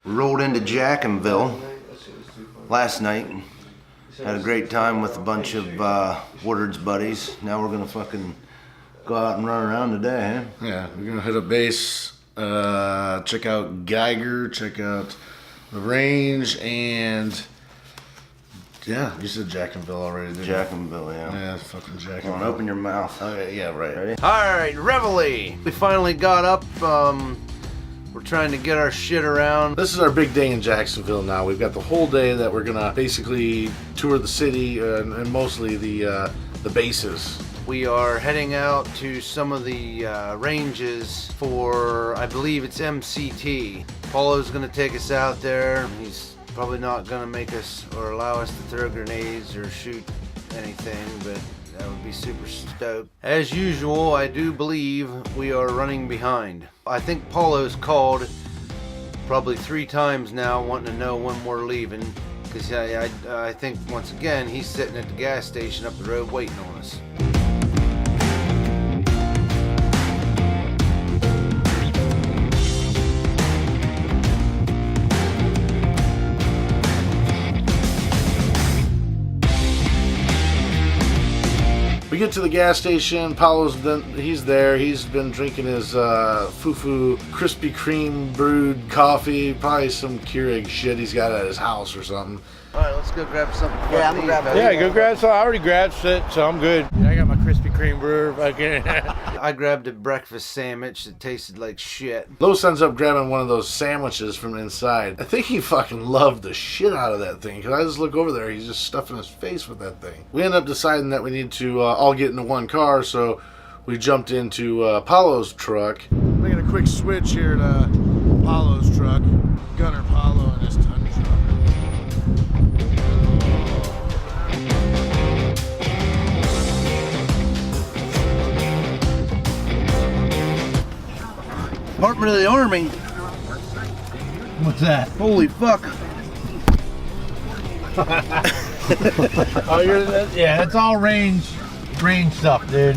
We rolled into Jacksonville last night. Had a great time with a bunch of Woodard's buddies. Now we're gonna fucking go out and run around today, huh? Yeah, we're gonna hit a base, check out Geiger, check out the range, and yeah, you said Jacksonville already, didn't you? Jacksonville, yeah. Yeah, fucking Jacksonville. Come on, open your mouth. Okay, yeah, right. Ready? Alright, reveille! We finally got up. We're trying to get our shit around. This is our big day in Jacksonville now. We've got the whole day that we're gonna basically tour the city and mostly the bases. We are heading out to some of the ranges for, I believe it's MCT. Pallo's gonna take us out there. He's probably not gonna make us or allow us to throw grenades or shoot anything, but that would be super stoked. As usual, I do believe we are running behind. I think Pallo's called probably 3 times now wanting to know when we're leaving, because I think once again he's sitting at the gas station up the road waiting on us. We get to the gas station. He's there. He's been drinking his foo-foo Krispy Kreme brewed coffee. Probably some Keurig shit he's got at his house or something. Alright, let's go grab something. Yeah, I'm gonna grab it. Yeah, go grab some. I already grabbed it, so I'm good. Yeah, I got my Krispy Kreme brewer fucking. I grabbed a breakfast sandwich that tasted like shit. Los ends up grabbing one of those sandwiches from inside. I think he fucking loved the shit out of that thing, because I just look over there, he's just stuffing his face with that thing. We end up deciding that we need to all get into one car, so we jumped into Pallo's truck. Making a quick switch here to Pallo's truck. Gunner Pallo and his ton truck. Department of the Army. What's that? Holy fuck. Oh, yeah, that's all range stuff, dude.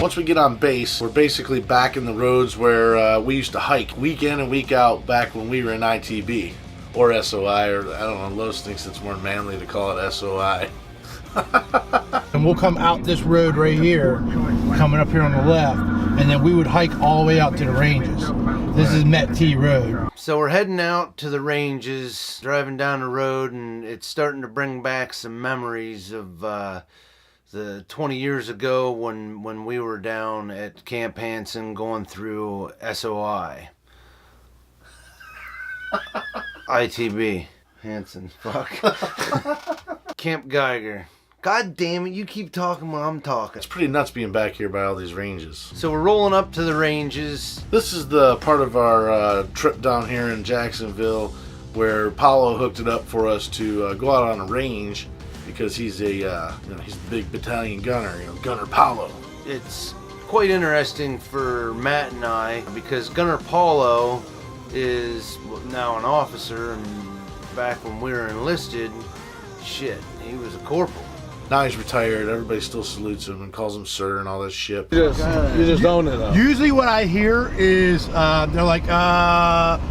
Once we get on base, we're basically back in the roads where we used to hike week in and week out back when we were in ITB or SOI, or I don't know, Los thinks it's more manly to call it SOI. And we'll come out this road right here, coming up here on the left, and then we would hike all the way out to the ranges. This is Met T Road. So we're heading out to the ranges, driving down the road, and it's starting to bring back some memories of the 20 years ago when we were down at Camp Hansen going through SOI. ITB. Hansen. Fuck. Camp Geiger. God damn it, you keep talking while I'm talking. It's pretty nuts being back here by all these ranges. So we're rolling up to the ranges. This is the part of our trip down here in Jacksonville where Pallo hooked it up for us to go out on a range, because he's he's a big battalion gunner, Gunner Pallo. It's quite interesting for Matt and I, because Gunner Pallo is now an officer, and back when we were enlisted, shit, he was a corporal. Now he's retired. Everybody still salutes him and calls him sir and all that shit. You just own it up. Usually what I hear is they're like, gun,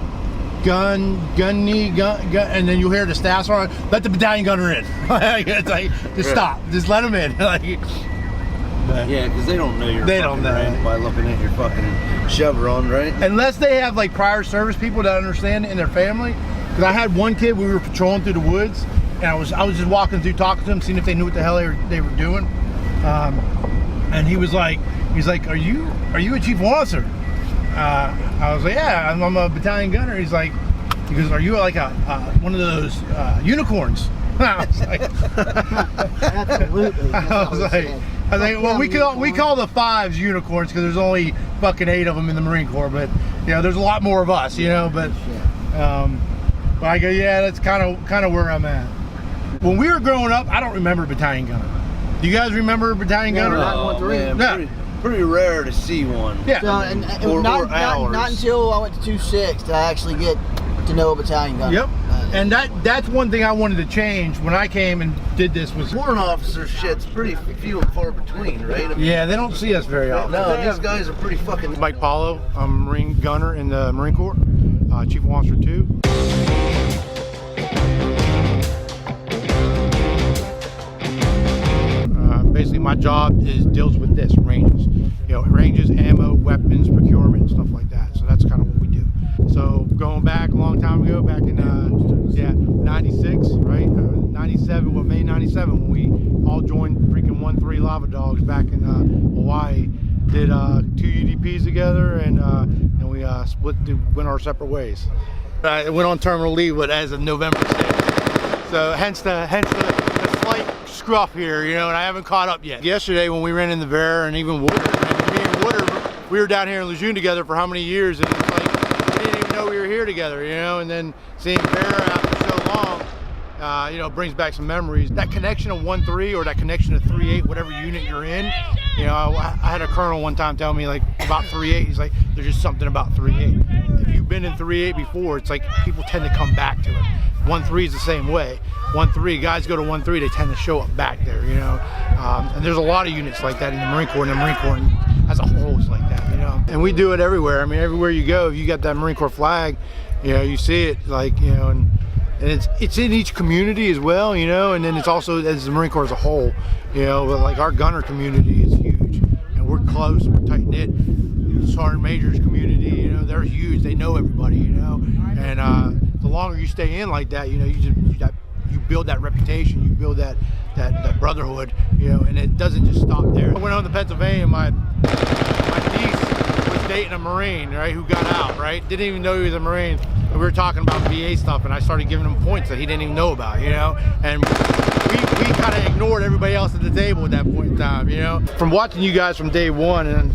and then you hear the staff song, let the battalion gunner in. It's like, just stop, just let him in. Yeah, because they don't know They don't know rank by looking at your fucking chevron, right? Unless they have like prior service people that understand it in their family. Because I had one kid, we were patrolling through the woods, and I was just walking through, talking to them, seeing if they knew what the hell they were doing. And he's like, are you a chief officer? I was like, yeah, I'm a battalion gunner. He goes, are you like one of those unicorns? I was like, Absolutely. I was like, well, we call the 5s unicorns because there's only fucking 8 of them in the Marine Corps, but there's a lot more of us, but I go, yeah, that's kind of where I'm at. When we were growing up, I don't remember battalion gunner. Do you guys remember battalion gunner? Man, No. pretty rare to see one. Yeah. So, and Or not hours. until I went to 2-6 did I actually get to know a battalion gunner. Yep. And that's one thing I wanted to change when I came and did this was. Warrant officer shit's pretty few and far between, right? Yeah, they don't see us very often. No, these guys are pretty fucking. Mike Pallo, I'm a Marine gunner in the Marine Corps, Chief of Officer 2. Basically, my job deals with this, ranges. You know, ranges, ammo, weapons, procurement, and stuff like that. So that's kind of what we do. So going back a long time ago, back in 96, right? 97, well, May 97, when we all joined freaking 1-3 Lava Dogs back in Hawaii. Did 2 UDPs together, and we went our separate ways. I went on terminal leave, but as of November 6th. So hence the slight scruff here, you know, and I haven't caught up yet. Yesterday when we ran in the Bear and even Woodard, me and Woodard, we were down here in Lejeune together for how many years, and it's like we didn't even know we were here together, you know, and then seeing Bear after so long, you know, brings back some memories. That connection of 1-3 or that connection of 3-8, whatever unit you're in, you know, I had a colonel one time tell me like about 3-8, he's like, there's just something about 3-8. If you've been in 3-8 before, it's like people tend to come back to it. 1-3 is the same way. 1-3, guys go to 1-3, they tend to show up back there, you know. And there's a lot of units like that in the Marine Corps, and the Marine Corps as a whole is like that, you know. And we do it everywhere. I mean, everywhere you go, if you got that Marine Corps flag, you know, you see it, like, you know, and it's in each community as well, you know, and then it's also as the Marine Corps as a whole, you know, but like our gunner community is huge, and we're close, we're tight knit. Sergeant Major's community, you know, they're huge, they know everybody, you know, and the longer you stay in like that, you know, you build that reputation, you build that brotherhood, you know, and it doesn't just stop there. I went on to Pennsylvania, my niece was dating a Marine, right, who got out, right, didn't even know he was a Marine. We were talking about VA stuff, and I started giving him points that he didn't even know about, you know, and we kind of ignored everybody else at the table at that point in time, you know. From watching you guys from day one, and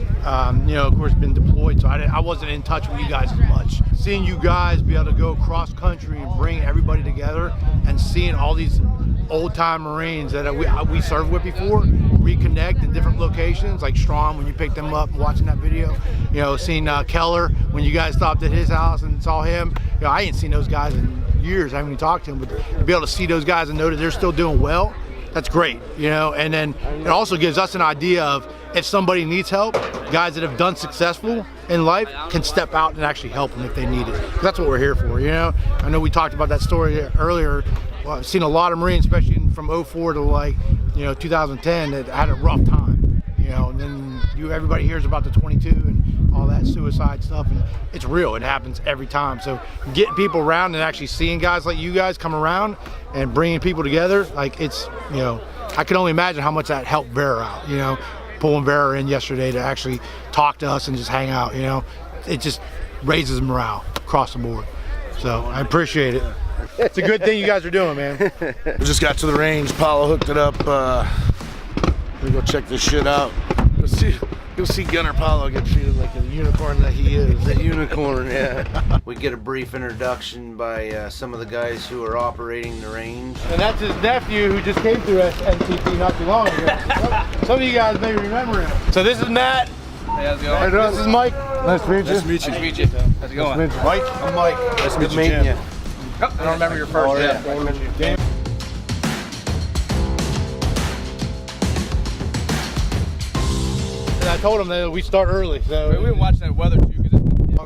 you know, of course, been deployed, so I wasn't in touch with you guys as much. Seeing you guys be able to go cross country and bring everybody together, and seeing all these old-time Marines that we served with before reconnect in different locations, like Strom when you picked them up, watching that video, you know, seeing Keller when you guys stopped at his house and saw him. You know, I ain't seen those guys in years. I haven't even talked to them, but to be able to see those guys and know that they're still doing well, that's great, you know. And then it also gives us an idea of if somebody needs help, guys that have done successful in life can step out and actually help them if they need it. That's what we're here for, you know. I know we talked about that story earlier. Well, I've seen a lot of Marines, especially from 04 to like, you know, 2010, that had a rough time, you know. And then everybody hears about the 22 and all that suicide stuff, and it's real. It happens every time. So getting people around and actually seeing guys like you guys come around and bringing people together, like, it's, you know, I can only imagine how much that helped Vera out, you know, pulling Vera in yesterday to actually talk to us and just hang out, you know. It just raises morale across the board. So I appreciate it. It's a good thing you guys are doing, man. We just got to the range. Pallo hooked it up. We go check this shit out. You'll see Gunner Pallo get treated like the unicorn that he is. The unicorn, yeah. We get a brief introduction by some of the guys who are operating the range. And that's his nephew who just came through NTP not too long ago. Some of you guys may remember him. So this is Matt. Hey, how's it going? This is Mike. Nice to meet you. Nice to meet you. Nice to meet you. How's it going? Mike. I'm Mike. Nice to meet you, meeting Jim. you. Oh, I don't remember your first. Yeah. Damon. And I told him that we start early, so We've been watching that weather too, because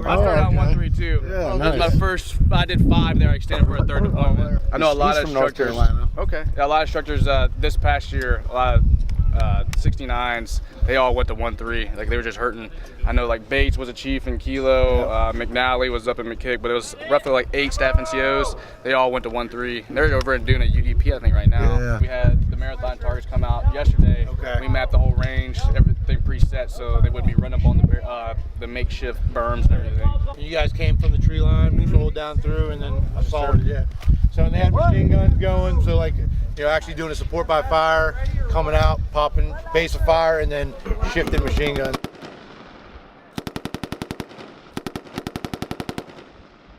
I started on 132. Yeah, This is nice. my first. I did 5 there. I extended for a 3rd deployment. I know a lot He's of from North instructors. Carolina. Okay. Yeah, a lot of instructors this past year, a lot of 69s, they all went to 1-3. Like, they were just hurting. I know, like, Bates was a chief in Kilo, McNally was up in McKick, but it was roughly like 8 staff NCOs. They all went to 1-3. They're over and doing a UDP, I think, right now. Yeah. We had the marathon targets come out yesterday. Okay. We mapped the whole range, everything preset, so they wouldn't be running up on the makeshift berms and everything. you guys came from the tree line, patrolled down through, and then assaulted, yeah. So they had machine guns going, so like, you know, actually doing a support by fire, coming out, popping base of fire, and then shifting machine gun.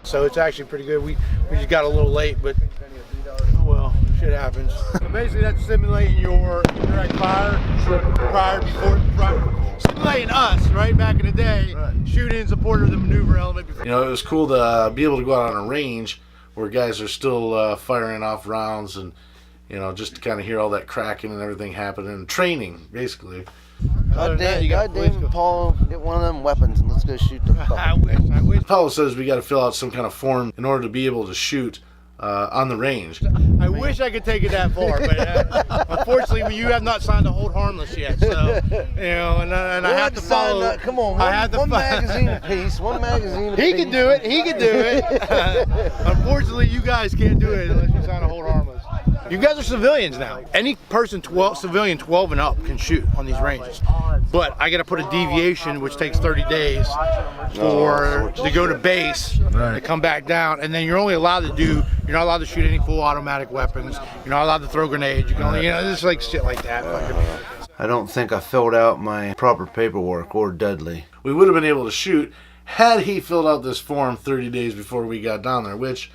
So it's actually pretty good. We just got a little late, but oh well, shit happens. So basically that's simulating your indirect fire simulating us, right, back in the day, shooting in support of the maneuver element. You know, it was cool to be able to go out on a range where guys are still firing off rounds and, you know, just to kind of hear all that cracking and everything happening. Training, basically. Goddamn, Paul, get one of them weapons and let's go shoot the fuck. I wish. Pallo says we got to fill out some kind of form in order to be able to shoot on the range. I wish I could take it that far, but unfortunately, you have not signed a hold harmless yet. So, you know, and I have to follow. That. Come on, I have to one magazine apiece. One magazine apiece. He can do it. He can do it. Unfortunately, you guys can't do it unless you sign a hold harmless. You guys are civilians now. Any person, civilian 12 and up, can shoot on these ranges. But I got to put a deviation, which takes 30 days to go to base, to come back down, and then you're only allowed to do. You're not allowed to shoot any full automatic weapons. You're not allowed to throw grenades. You can only, you know, just like shit like that. I don't think I filled out my proper paperwork, or Dudley. We would have been able to shoot had he filled out this form 30 days before we got down there, which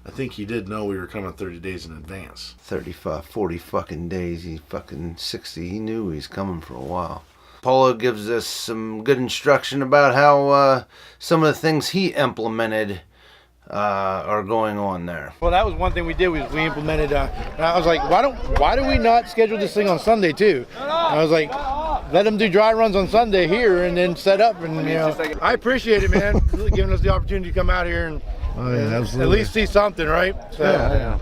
I think he did know we were coming 30 days in advance. 35, 40 fucking days. He's fucking 60. He knew he was coming for a while. Pallo gives us some good instruction about how some of the things he implemented are going on there. Well, that was one thing we did. We implemented. I was like, why do we not schedule this thing on Sunday too? I was like, let them do dry runs on Sunday here and then set up. And you know, I appreciate it, man, giving us the opportunity to come out here and at least see something, right? So, Yeah.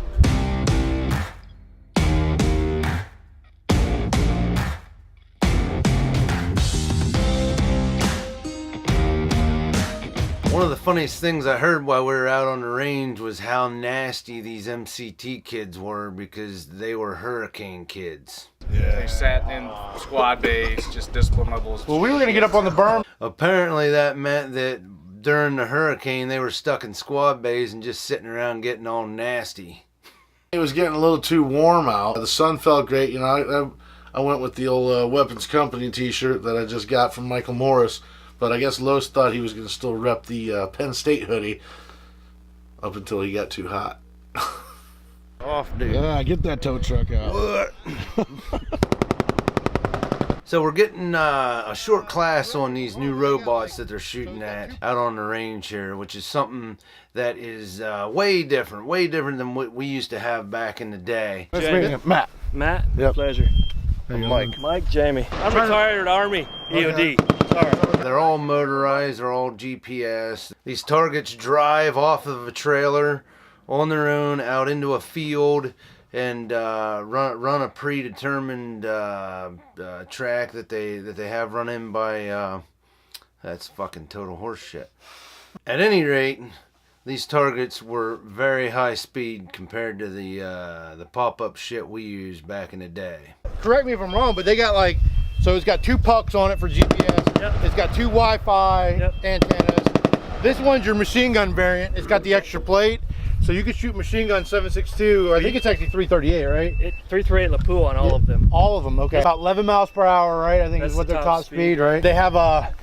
One of the funniest things I heard while we were out on the range was how nasty these MCT kids were, because they were hurricane kids. They sat in squad base, just discipline levels. Well, we were gonna get up on the berm. Apparently that meant that during the hurricane they were stuck in squad bays and just sitting around getting all nasty. It was getting a little too warm out. The sun felt great. You know, I went with the old Weapons Company t-shirt that I just got from Michael Morris. But I guess Los thought he was going to still rep the Penn State hoodie up until he got too hot. Off, dude. Yeah, get that tow truck out. So we're getting a short class on these new robots that they're shooting at out on the range here, which is something that is way different than what we used to have back in the day. Matt. Matt, Yep. pleasure. Mike. Mike, Jamie. I'm retired Army, EOD. Sorry. They're all motorized, they're all GPS. These targets drive off of a trailer on their own out into a field and run a predetermined track that they have run in by. That's fucking total horse shit. At any rate, these targets were very high speed compared to the pop-up shit we used back in the day. Correct me if I'm wrong, but they got like, so it's got 2 pucks on it for GPS. Yep. It's got 2 Wi-Fi Yep. antennas. This one's your machine gun variant. It's got the extra plate, so you can shoot machine gun 7.62. I think it's actually 338, right? 338 LaPoo on all of them. All of them, okay. About 11 miles per hour, right? I think That's is what the their top top speed, right? They have a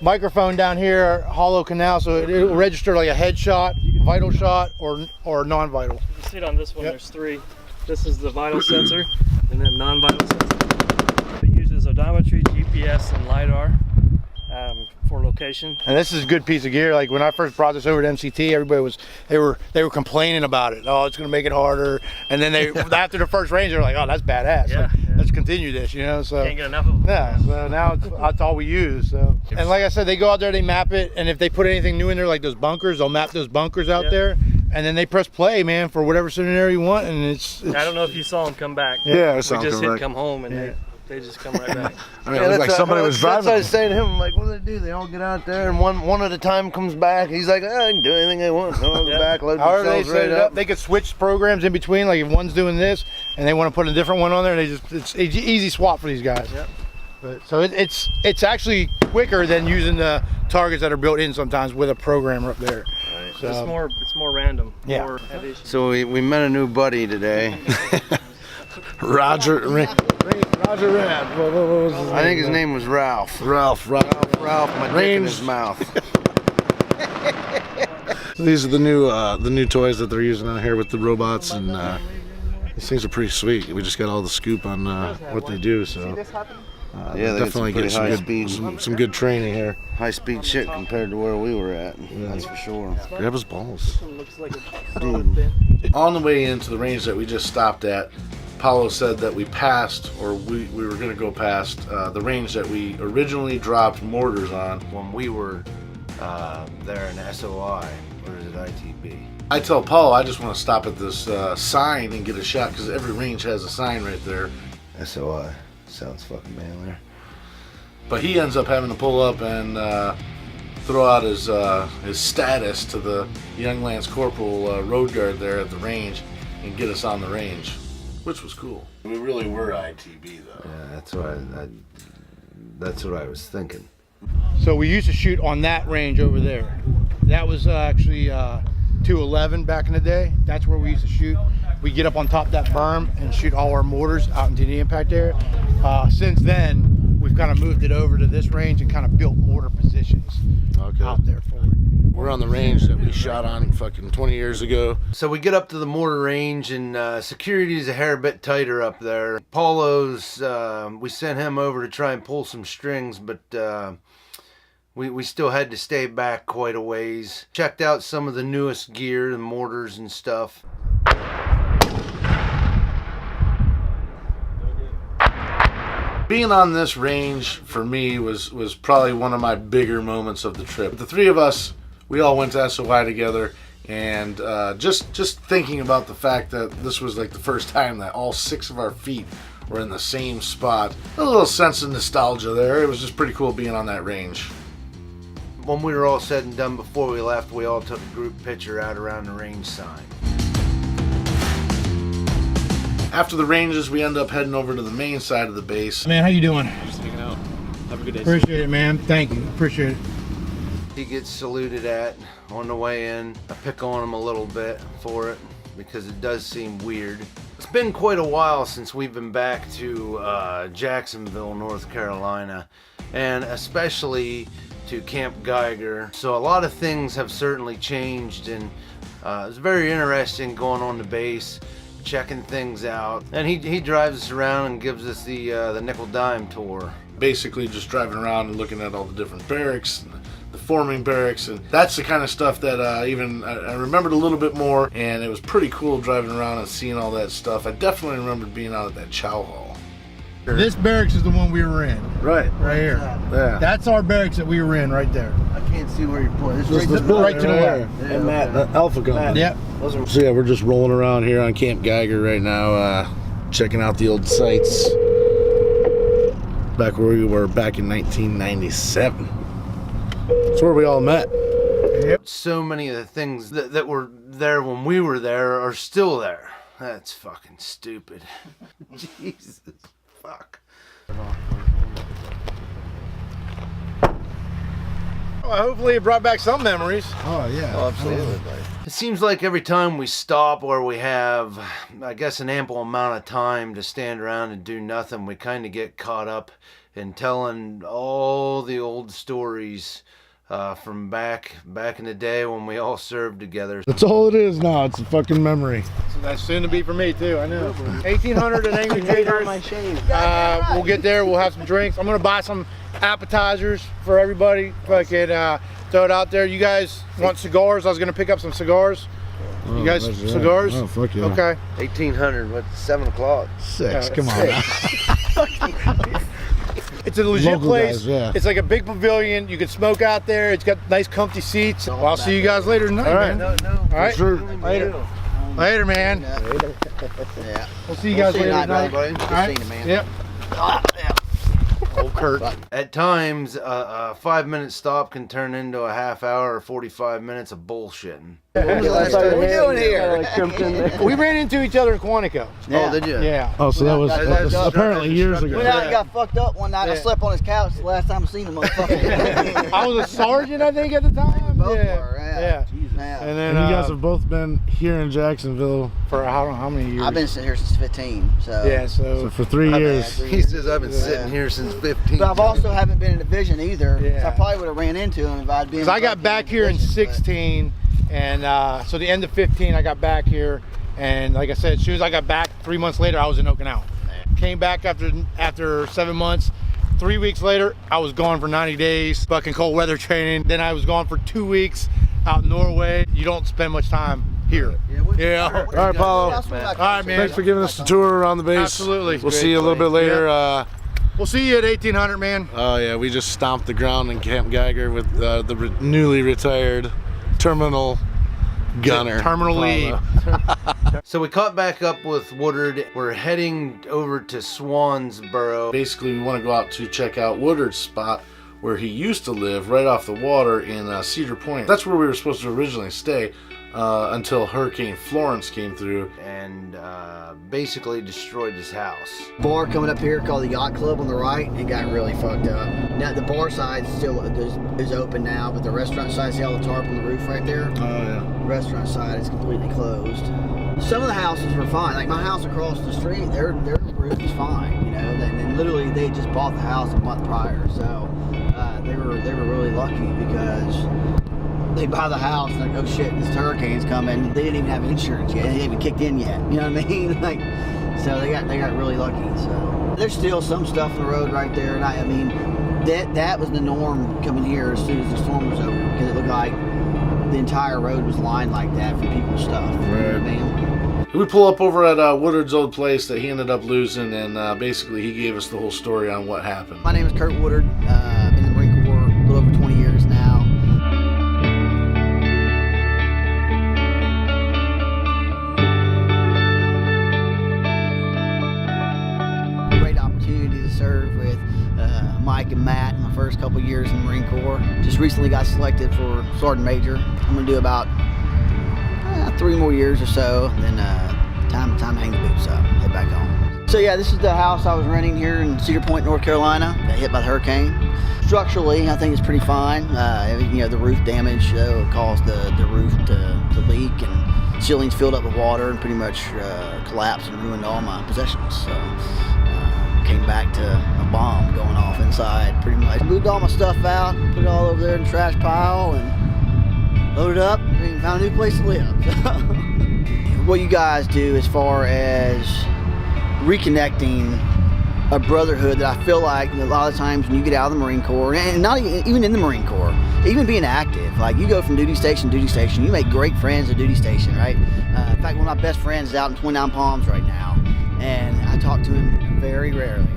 microphone down here, hollow canal, so it'll register like a headshot, vital shot, or non-vital. You can see it on this one, Yep. there's 3. This is the vital sensor, and then non-vital sensor. It uses odometry, GPS, and LiDAR for location. And this is a good piece of gear. Like when I first brought this over to MCT, everybody they were complaining about it. Oh, it's gonna make it harder. And then they after the first range, they're like, oh, that's badass. Yeah, Like, yeah. let's continue this, you know. So Can't get enough of them. yeah, so now that's all we use. So, and like I said, they go out there, they map it, and if they put anything new in there, like those bunkers, they'll map those bunkers out Yeah. there, and then they press play, man, for whatever scenario you want, and it's I don't know if you saw them come back. Yeah, We just hit come home, and Yeah. they just come right back. I mean, it looked like somebody was That's what I driving. was saying to him. I'm like, what do they do? They all get out there, and one at a time comes back. He's like, I can do anything they want. They'll go Yeah. back, load however they themselves set right it up. up. They could switch programs in between. Like if one's doing this and they want to put a different one on there, it's easy swap for these guys. Yep. But, so it's actually quicker than using the targets that are built in sometimes with a programmer up there. So, It's more random. Yeah. More heavy. So we met a new buddy today. Roger Rand. What was his I think his name was Ralph. Ralph. Ralph, my dick in his mouth. These are the new toys that they're using out here with the robots, and these things are pretty sweet. We just got all the scoop on what they do. So Yeah, they definitely get get some some pretty high good, some good training here. high speed shit compared to where we were at. That's for sure. Grab his balls. Looks like a Dude. On the way into the range that we just stopped at, Pallo said that we passed, or we were going to go past the range that we originally dropped mortars on. When we were there in SOI, or is it ITB? I tell Pallo I just want to stop at this sign and get a shot because every range has a sign right there. SOI. Sounds fucking manly. But he ends up having to pull up and throw out his status to the young Lance Corporal road guard there at the range and get us on the range, which was cool. We really were ITB though. Yeah, that's what I was thinking. So we used to shoot on that range over there. That was actually 211 back in the day. That's where we used to shoot. We get up on top of that berm and shoot all our mortars out into the impact area. Since then, we've kind of moved it over to this range and kind of built mortar positions out there for it. We're on the range that we shot on fucking 20 years ago. So we get up to the mortar range, and security is a hair bit tighter up there. Paulo's, we sent him over to try and pull some strings, but we still had to stay back quite a ways. Checked out some of the newest gear, the mortars and stuff. Being on this range for me was probably one of my bigger moments of the trip. The three of us, we all went to SOI together, and just thinking about the fact that this was like the first time that all 6 of our feet were in the same spot, a little sense of nostalgia there. It was just pretty cool being on that range. When we were all said and done before we left, we all took a group picture out around the range sign. After the ranges, we end up heading over to the main side of the base. Man, how you doing? Just hanging out. Have a good day. Appreciate it, man. Thank you. Appreciate it. He gets saluted at on the way in. I pick on him a little bit for it because it does seem weird. It's been quite a while since we've been back to Jacksonville, North Carolina, and especially to Camp Geiger. So a lot of things have certainly changed, and it's very interesting going on the base, checking things out. And he drives us around and gives us the nickel dime tour. Basically just driving around and looking at all the different barracks, the forming barracks, and that's the kind of stuff that I remembered a little bit more, and it was pretty cool driving around and seeing all that stuff. I definitely remembered being out at that chow hall. This barracks is the one we were in. Right. Right here. Yeah. That's our barracks that we were in right there. I can't see where you're pointing. This right to the left. Yeah, And that Alpha gun. Yep. So yeah, we're just rolling around here on Camp Geiger right now, checking out the old sites. Back where we were back in 1997. That's where we all met. Yep. So many of the things that were there when we were there are still there. That's fucking stupid. Jesus. Fuck. Well, hopefully it brought back some memories. Oh yeah. Absolutely. It seems like every time we stop or we have, I guess, an ample amount of time to stand around and do nothing, we kind of get caught up in telling all the old stories from back in the day when we all served together. That's all it is now. It's a fucking memory. So that's soon to be for me too. I know. 1800 and Angry Gators. We'll get there. We'll have some drinks. I'm gonna buy some appetizers for everybody. If I could throw it out there. You guys want cigars? I was gonna pick up some cigars. You guys cigars? Oh fuck yeah. Okay. 1800. What's 7 o'clock? 6. Come on. It's a legit Local place. guys, yeah. It's like a big pavilion. You can smoke out there. It's got nice comfy seats. Well, I'll see you guys later tonight, man. No. All right. Sure. Later, man. Yeah. We'll see you guys later tonight. Buddy. Good All right. seeing you, man. Yep. Old Curt. At times, a 5-minute stop can turn into a half hour or 45 minutes of bullshitting. What are we doing here? We ran into each other in Quantico. Oh, did you? Yeah. Oh, so that was apparently years ago. Went out and got fucked up one night. I slept on his couch. The last time I seen him, motherfucker. I was a sergeant, I think, at the time. Both Yeah. were, yeah. Yeah. Yeah. And then And you guys have both been here in Jacksonville for how many years? I've been sitting here since 15. So. Yeah. so So for 3 years. He says I've been sitting here since 15. But I've also haven't been in division either. Yeah. So I probably would have ran into him if I'd been. because I got back here in division, 16, and so the end of 15, I got back here, and like I said, as soon as I got back, 3 months later, I was in Okinawa. Came back after 7 months, 3 weeks later, I was gone for 90 days, fucking cold weather training. Then I was gone for 2 weeks out in Norway. You don't spend much time here. Yeah. All right, Pallo. All right, man. Thanks for giving us the tour around the base. Absolutely. We'll see you a little bit later. We'll see you at 1800, man. Oh yeah, we just stomped the ground in Camp Geiger with the newly retired terminal gunner. Terminal lead. So we caught back up with Woodard. We're heading over to Swansboro. Basically, we want to go out to check out Woodard's spot where he used to live, right off the water in Cedar Point. That's where we were supposed to originally stay until Hurricane Florence came through And basically destroyed his house. Bar coming up here called the Yacht Club on the right. It got really fucked up. Now the bar side still is open now, but the restaurant side, see all the tarp on the roof right there? Oh yeah. The restaurant side is completely closed. Some of the houses were fine. Like my house across the street, their roof is fine. You know, and literally they just bought the house a month prior, so they were really lucky because they buy the house and like, oh shit, this hurricane's coming. They didn't even have insurance yet. They hadn't even kicked in yet. You know what I mean? Like, so they got really lucky. So there's still some stuff on the road right there, and I mean that was the norm coming here as soon as the storm was over, because it looked like the entire road was lined like that for people's stuff. Right. We pull up over at Woodard's old place that he ended up losing, and basically he gave us the whole story on what happened. My name is Curt Woodard. I've been in the Marine Corps a little over 20 years now. Great opportunity to serve with Mike and Matt in my first couple years in the Marine Corps. Just recently got selected for Sergeant Major. I'm going to do about 3 more years or so, then time to hang the boots up, head back home. So yeah, this is the house I was renting here in Cedar Point, North Carolina, that hit by the hurricane. Structurally, I think it's pretty fine. You know, the roof damage caused the roof to leak, and ceilings filled up with water and pretty much collapsed and ruined all my possessions. So came back to a bomb going off inside, pretty much. Moved all my stuff out, put it all over there in the trash pile, and loaded up and found a new place to live. What you guys do as far as reconnecting a brotherhood that I feel like a lot of times when you get out of the Marine Corps, and not even in the Marine Corps, even being active, like you go from duty station to duty station, you make great friends at duty station, right? In fact, one of my best friends is out in 29 Palms right now, and I talk to him very rarely.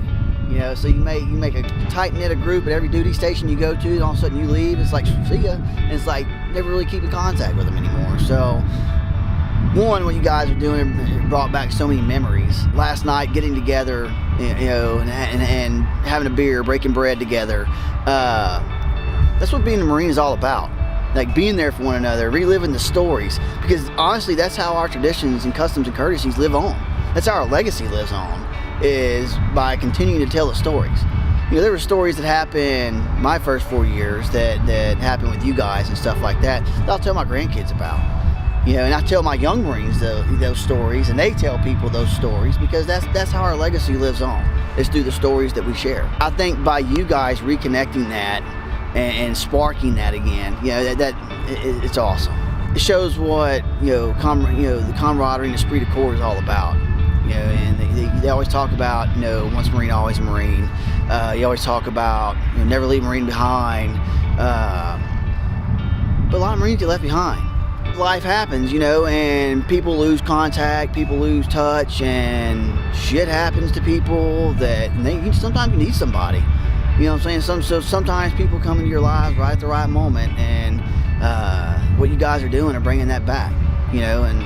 You know, so you make a tight-knit group at every duty station you go to, and all of a sudden you leave, it's like, see ya, and it's like never really keep in contact with them anymore. So one, what you guys are doing brought back so many memories. Last night, getting together, you know, and having a beer, breaking bread together. That's what being a Marine is all about. Like being there for one another, reliving the stories. Because honestly, that's how our traditions and customs and courtesies live on. That's how our legacy lives on, is by continuing to tell the stories. You know, there were stories that happened my first 4 years that happened with you guys and stuff like that I'll tell my grandkids about. You know, and I tell my young Marines those stories, and they tell people those stories, because that's how our legacy lives on. It's through the stories that we share. I think by you guys reconnecting that and sparking that again, you know, it's awesome. It shows what, you know, the camaraderie and esprit de corps is all about. You know, and they always talk about, you know, once a Marine, always a Marine. You always talk about, you know, never leave a Marine behind. But a lot of Marines get left behind. Life happens, you know, and people lose contact, people lose touch, and shit happens to people that sometimes you need somebody. You know what I'm saying? So sometimes people come into your lives right at the right moment, and what you guys are doing are bringing that back, you know, and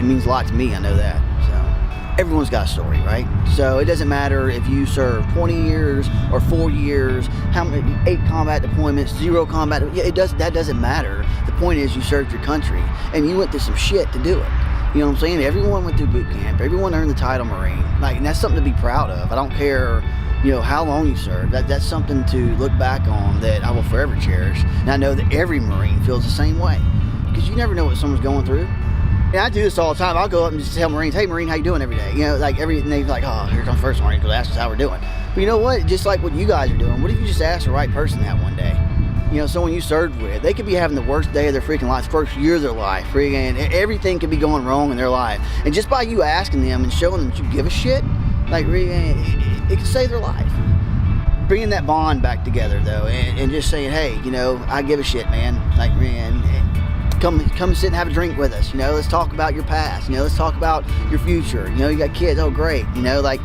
it means a lot to me, I know that. So everyone's got a story, right? So it doesn't matter if you serve 20 years or 4 years, how many 8 combat deployments, 0 combat. Yeah, that doesn't matter. The point is you served your country and you went through some shit to do it. You know what I'm saying? Everyone went through boot camp. Everyone earned the title Marine. Like, and that's something to be proud of. I don't care, you know, how long you served. That's something to look back on that I will forever cherish. And I know that every Marine feels the same way, because you never know what someone's going through. And I do this all the time. I'll go up and just tell Marines, hey Marine, how you doing every day? You know, like and they're like, oh, here comes First Marine, because that's just how we're doing. But you know what? Just like what you guys are doing, what if you just ask the right person that one day? You know, someone you served with, they could be having the worst day of their freaking life, first year of their life, freaking everything could be going wrong in their life. And just by you asking them and showing them that you give a shit, like, it could save their life. bringing that bond back together though, and just saying, hey, you know, I give a shit, man. Like, man, come sit and have a drink with us. You know, let's talk about your past. You know, let's talk about your future. You know, you got kids. Oh, great. You know, like,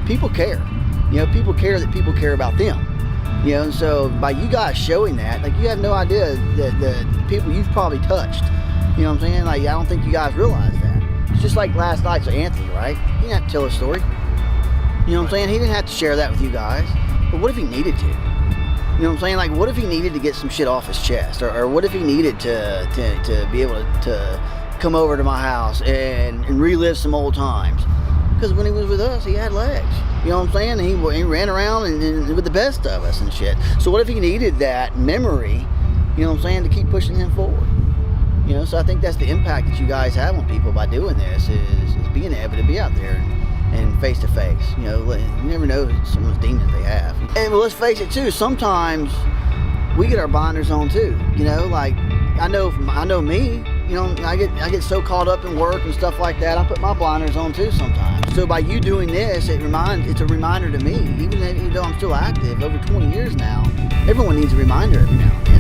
people care. You know, people care that people care about them. You know, and so by you guys showing that, like, you have no idea that the people you've probably touched. You know what I'm saying? Like, I don't think you guys realize that. It's just like last night's with Anthony, right? He didn't have to tell a story. You know what I'm saying? He didn't have to share that with you guys. But what if he needed to? You know what I'm saying? Like, what if he needed to get some shit off his chest? Or what if he needed to be able to come over to my house and relive some old times? Because when he was with us, he had legs. You know what I'm saying? And he ran around and with the best of us and shit. So what if he needed that memory, you know what I'm saying, to keep pushing him forward? You know, so I think that's the impact that you guys have on people by doing this is being able to be out there and face to face. You know, you never know someone's demons they have. And well, let's face it too, sometimes we get our blinders on too. You know, like I know me, you know, I get so caught up in work and stuff like that, I put my blinders on too sometimes. So by you doing this, it's a reminder to me, even though I'm still active over 20 years now, everyone needs a reminder every now and then.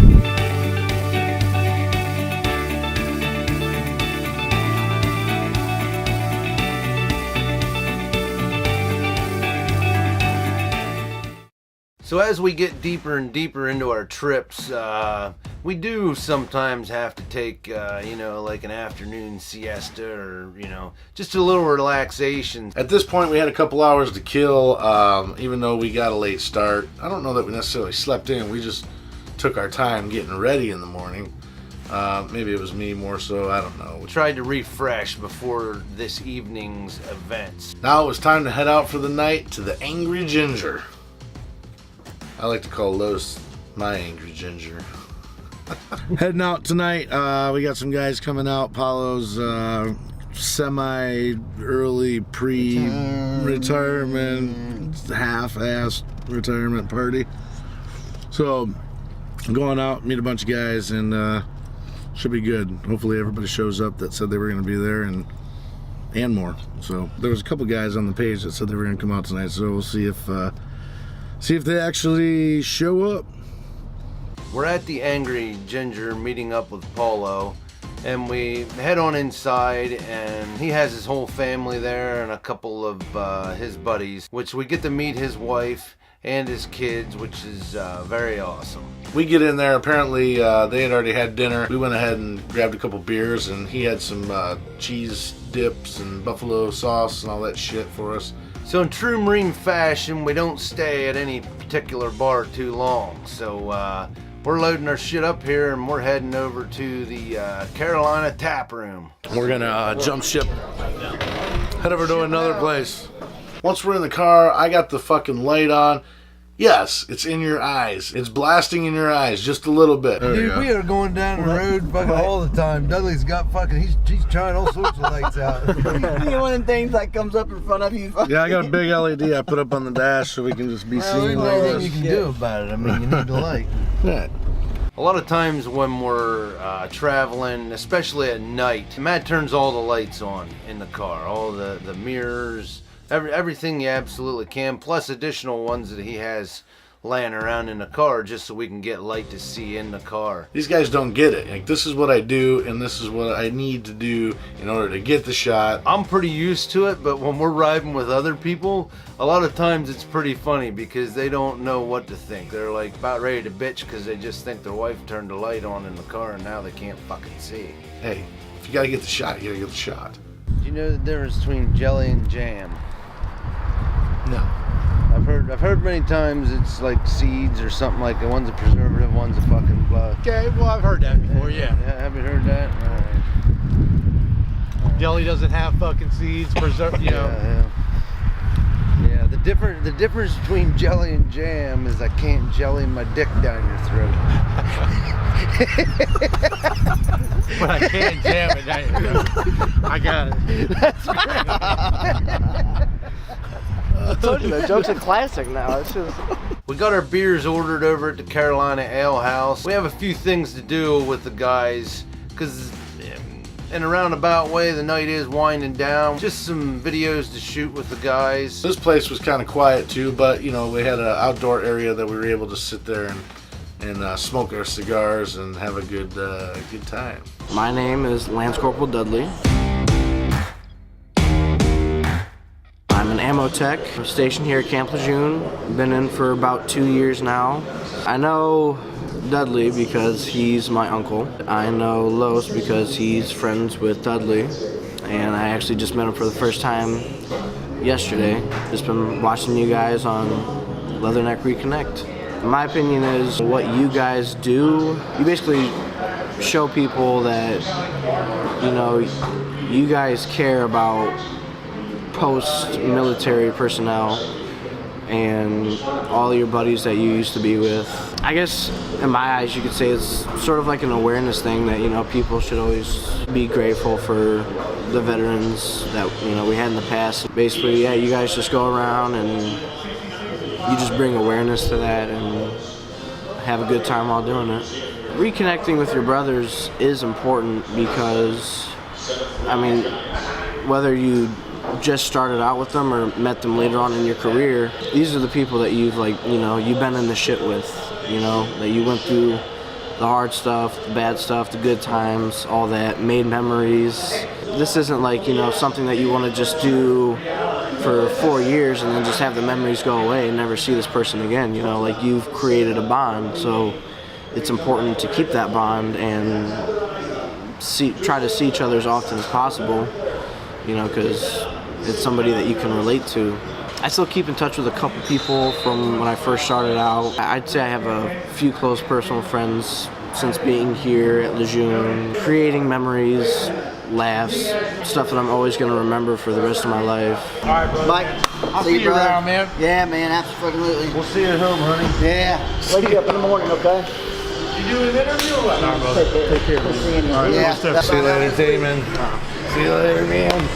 So as we get deeper and deeper into our trips, we do sometimes have to take, you know, like an afternoon siesta or, you know, just a little relaxation. At this point, we had a couple hours to kill, even though we got a late start. I don't know that we necessarily slept in. We just took our time getting ready in the morning. Maybe it was me more so, I don't know. We tried to refresh before this evening's events. Now it was time to head out for the night to the Angry Ginger. I like to call Los my Angry Ginger. Heading out tonight, we got some guys coming out. Pallo's semi-early pre-retirement, half-assed retirement party. So, I'm going out, meet a bunch of guys, and should be good. Hopefully everybody shows up that said they were going to be there and more. So, there was a couple guys on the page that said they were going to come out tonight, so we'll see if they actually show up. We're at the Angry Ginger meeting up with Pallo, and we head on inside, and he has his whole family there and a couple of his buddies, which we get to meet his wife and his kids, which is very awesome. We get in there, apparently they had already had dinner. We went ahead and grabbed a couple beers, and he had some cheese dips and buffalo sauce and all that shit for us. So in true Marine fashion, we don't stay at any particular bar too long. So we're loading our shit up here and we're heading over to the Carolina Tap Room. We're gonna jump ship, head over to another place. Once we're in the car, I got the fucking light on. Yes, it's in your eyes. It's blasting in your eyes just a little bit. Dude, we are going down the road fucking all the time. Dudley's got fucking, he's trying all sorts of lights out. You know, one of them things that comes up in front of you. Yeah, I got a big LED I put up on the dash so we can just be Well, seen. there's nothing you can do about it. I mean, you need the light. Yeah. A lot of times when we're traveling, especially at night, Matt turns all the lights on in the car, all the mirrors, everything you absolutely can, plus additional ones that he has laying around in the car just so we can get light to see in the car. These guys don't get it. Like, this is what I do and this is what I need to do in order to get the shot. I'm pretty used to it, but when we're riding with other people, a lot of times it's pretty funny because they don't know what to think. They're like about ready to bitch because they just think their wife turned the light on in the car and now they can't fucking see. Hey, if you gotta get the shot, you gotta get the shot. Do you know the difference between jelly and jam? No. I've heard many times it's like seeds or something like that. One's a preservative, one's a fucking blah. Okay, well, I've heard that before, yeah. Have you heard that? All right. Jelly doesn't have fucking seeds, you know. Yeah, the difference between jelly and jam is I can't jelly my dick down your throat. But I can't jam it down your throat. I got it. That's great. I told you that joke's a classic now. It's just... We got our beers ordered over at the Carolina Ale House. We have a few things to do with the guys because in a roundabout way, the night is winding down. Just some videos to shoot with the guys. This place was kind of quiet too, but you know, we had an outdoor area that we were able to sit there and smoke our cigars and have a good time. My name is Lance Corporal Dudley. I'm an ammo tech. I'm stationed here at Camp Lejeune. Been in for about 2 years now. I know Dudley because he's my uncle. I know Los because he's friends with Dudley. And I actually just met him for the first time yesterday. Just been watching you guys on Leatherneck Reconnect. My opinion is what you guys do, you basically show people that, you know, you guys care about post-military personnel and all your buddies that you used to be with. I guess in my eyes you could say it's sort of like an awareness thing that, you know, people should always be grateful for the veterans that, you know, we had in the past. Basically, yeah, you guys just go around and you just bring awareness to that and have a good time while doing it. Reconnecting with your brothers is important because, I mean, whether you just started out with them or met them later on in your career, these are the people that you've, like, you know, you've been in the shit with, you know, that you went through the hard stuff, the bad stuff, the good times, all that, made memories. This isn't like, you know, something that you want to just do for 4 years and then just have the memories go away and never see this person again, you know, like you've created a bond, so it's important to keep that bond and try to see each other as often as possible, you know, because it's somebody that you can relate to. I still keep in touch with a couple people from when I first started out. I'd say I have a few close personal friends since being here at Lejeune, creating memories, laughs, stuff that I'm always going to remember for the rest of my life. All right, brother. Mike, I'll see you around, man. Yeah, man, absolutely. We'll see you at home, honey. Yeah. Wake you up in the morning, okay? You doing an interview or what? No, brother. Take care. We'll see you. All right, Yeah. See you later, Damon. See you later, man.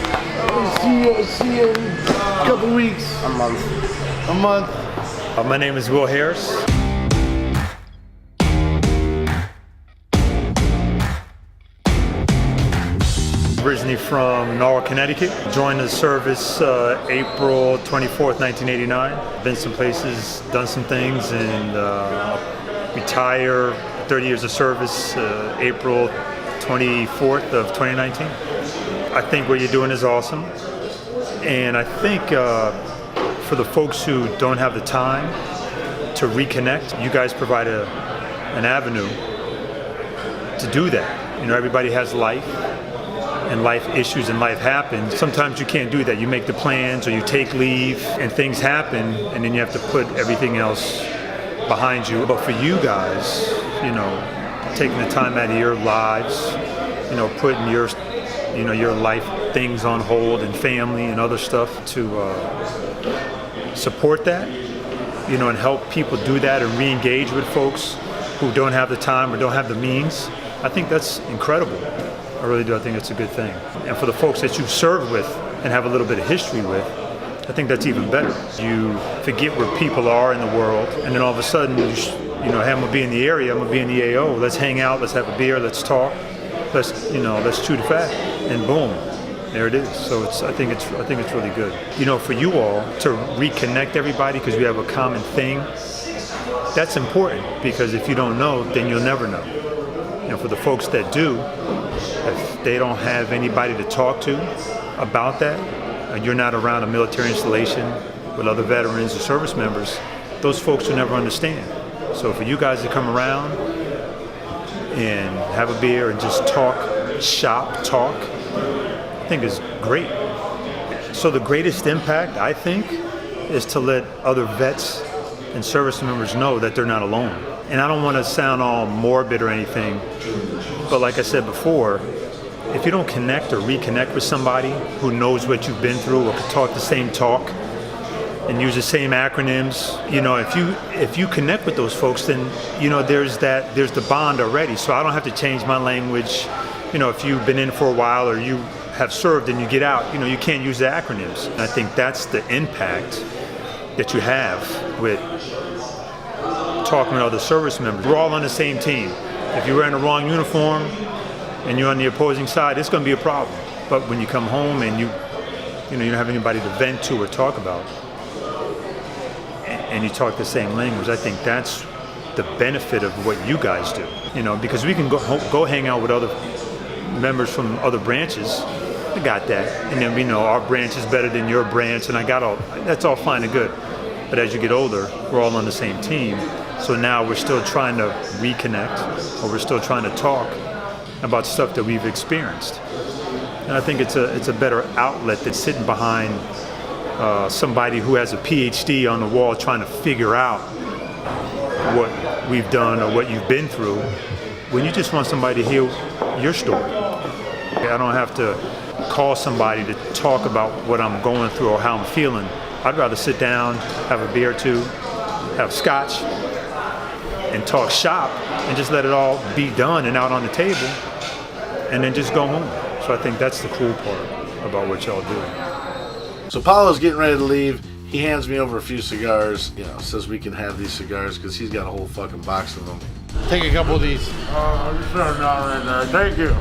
See you in a couple weeks. A month. A month. My name is Will Harris. Originally from Norwalk, Connecticut. Joined the service April 24th, 1989. Been some places, done some things, and retire 30 years of service April 24th of 2019. I think what you're doing is awesome. And I think for the folks who don't have the time to reconnect, you guys provide an avenue to do that. You know, everybody has life and life issues and life happens. Sometimes you can't do that. You make the plans or you take leave and things happen and then you have to put everything else behind you. But for you guys, you know, taking the time out of your lives, you know, putting your life things on hold and family and other stuff to support that, you know, and help people do that and re-engage with folks who don't have the time or don't have the means. I think that's incredible. I really do. I think it's a good thing. And for the folks that you've served with and have a little bit of history with, I think that's even better. You forget where people are in the world, and then all of a sudden, you know, hey, I'm gonna be in the area. I'm gonna be in the AO. Let's hang out. Let's have a beer. Let's talk. Let's chew the fat, and boom, there it is. So I think it's really good. You know, for you all to reconnect everybody because we have a common thing. That's important because if you don't know, then you'll never know. You know, for the folks that do, if they don't have anybody to talk to about that, and you're not around a military installation with other veterans or service members, those folks will never understand. So for you guys to come around and have a beer and just talk, I think is great. So the greatest impact, I think, is to let other vets and service members know that they're not alone. And I don't want to sound all morbid or anything, but like I said before, if you don't connect or reconnect with somebody who knows what you've been through or can talk the same talk and use the same acronyms, you know, if you connect with those folks, then, you know, there's the bond already. So I don't have to change my language. You know, if you've been in for a while or you have served and you get out, you know, you can't use the acronyms. And I think that's the impact that you have with talking with other service members. We're all on the same team. If you're wearing the wrong uniform, and you're on the opposing side, it's going to be a problem. But when you come home and you don't have anybody to vent to or talk about, and you talk the same language, I think that's the benefit of what you guys do. Because we can go hang out with other members from other branches. I got that, and then we know our branch is better than your branch, and that's all fine and good. But as you get older, we're all on the same team. So now we're still trying to reconnect, or we're still trying to talk about stuff that we've experienced. And I think it's a better outlet than sitting behind somebody who has a PhD on the wall trying to figure out what we've done or what you've been through, when you just want somebody to hear your story. I don't have to call somebody to talk about what I'm going through or how I'm feeling. I'd rather sit down, have a beer or two, have scotch, and talk shop, and just let it all be done and out on the table, and then just go home. So I think that's the cool part about what y'all do. So Pallo's getting ready to leave. He hands me over a few cigars, says we can have these cigars because he's got a whole fucking box of them. Take a couple of these. Thank you.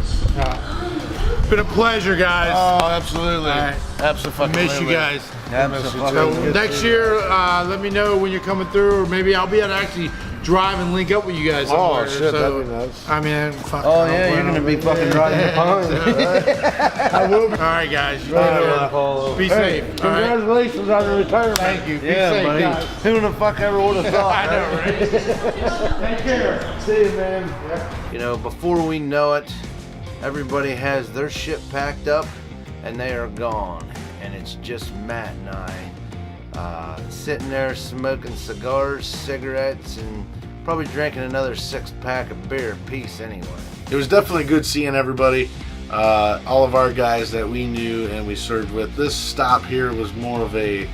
It's been a pleasure, guys. Oh, absolutely. Absolutely. Miss you guys. Absolutely. So next year, let me know when you're coming through, or maybe I'll be able to actually drive and link up with you guys somewhere. Oh shit, that'd be nice. I mean, fuck. Oh yeah, you're gonna be fucking driving behind. I will be. All right, guys. Be safe. Congratulations on the retirement. Thank you. Be Yeah, safe, buddy. guys. Who the fuck ever would have thought? I know, right? Take care. See you, man. Before we know it, everybody has their shit packed up and they are gone. And it's just Matt and I sitting there smoking cigars, cigarettes, and probably drinking another 6-pack of beer apiece anyway. It was definitely good seeing everybody, all of our guys that we knew and we served with. This stop here was more of a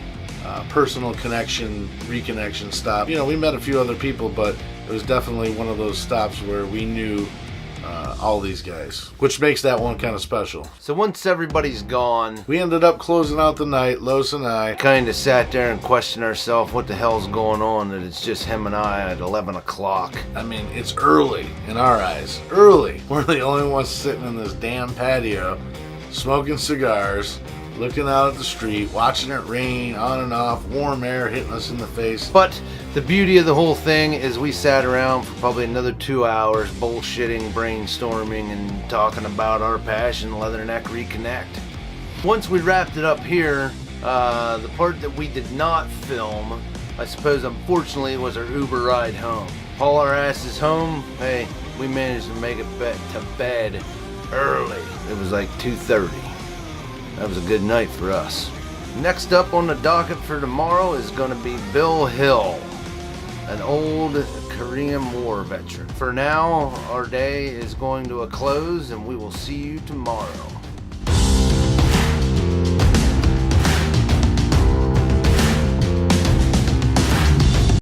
personal connection, reconnection stop. We met a few other people, but it was definitely one of those stops where we knew all these guys, which makes that one kind of special. So once everybody's gone, We ended up closing out the night, Los and I. kind of sat there and questioned ourselves what the hell's going on, that it's just him and I at 11 o'clock. I mean, it's early in our eyes. Early. We're the only ones sitting in this damn patio, smoking cigars, looking out at the street, watching it rain on and off, warm air hitting us in the face. But the beauty of the whole thing is we sat around for probably another 2 hours bullshitting, brainstorming, and talking about our passion, Leatherneck Reconnect. Once we wrapped it up here, the part that we did not film, I suppose unfortunately, was our Uber ride home. Haul our asses home. Hey, we managed to make it to bed early. It was like 2:30. That was a good night for us. Next up on the docket for tomorrow is going to be Bill Hill, an old Korean War veteran. For now, our day is going to a close, and we will see you tomorrow.